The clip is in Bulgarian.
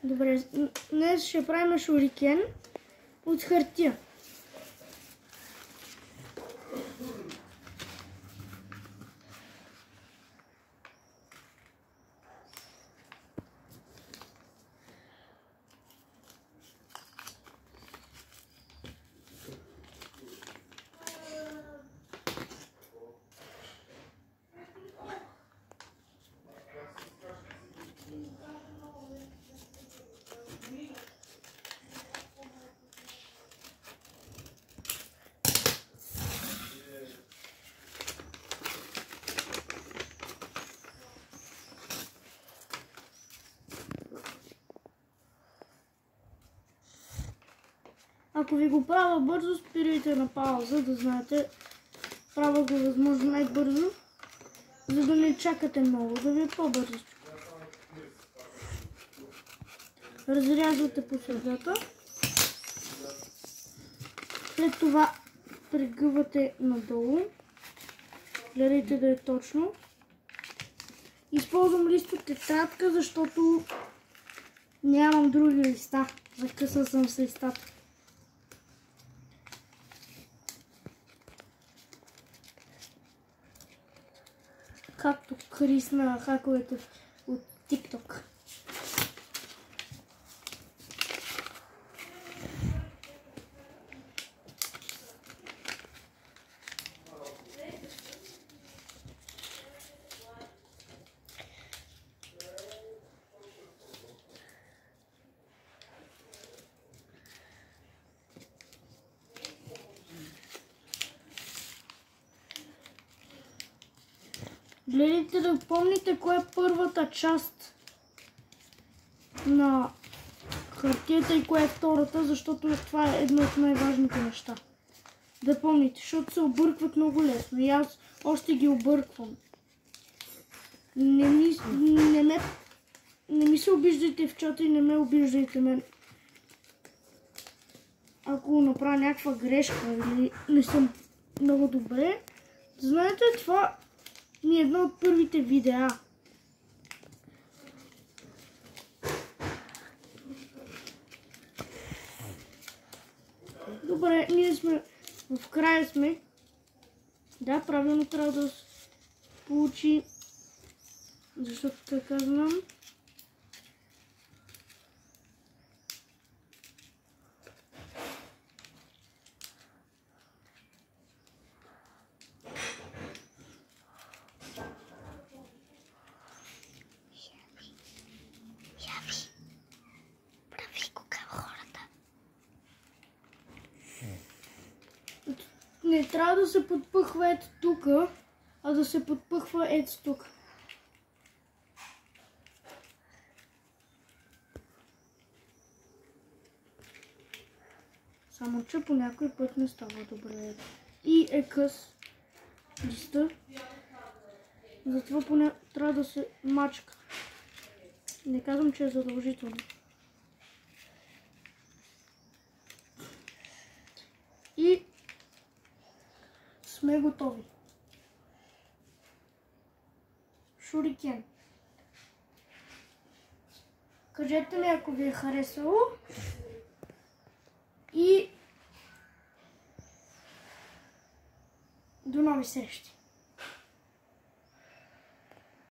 Добре, днес ще правим шурикен от хартия. Ако ви го правя бързо, спирайте на пауза, да знаете. Правя го възможно най-бързо, за да не чакате много, да ви е по-бързо. Разрязвате по средата. След това прегъвате надолу. Гледайте да е точно. Използвам лист от тетрадка, защото нямам други листа. Закъсал съм с листата. Както Крис на хаковете от TikTok. Гледайте да помните кое е първата част на хартията и кое е втората, защото това е едно от най-важните неща. Да помните, защото се объркват много лесно и аз още ги обърквам. Не ми се обиждайте в чата и не ме обиждайте мен. Ако направя някаква грешка или не съм много добре, знаете, това ми е едно от първите видеа. Добре, ние сме в края сме. Да, правилно трябва да се получи, защото така знам. Не трябва да се подпъхва ето тук, а да се подпъхва ето тук. Само че по някой път не става добре. И е къс листа. Затова поне трябва да се мачка. Не казвам, че е задължително. И сме готови. Шурикен. Кажете ми, ако ви е харесало. И до нови срещи.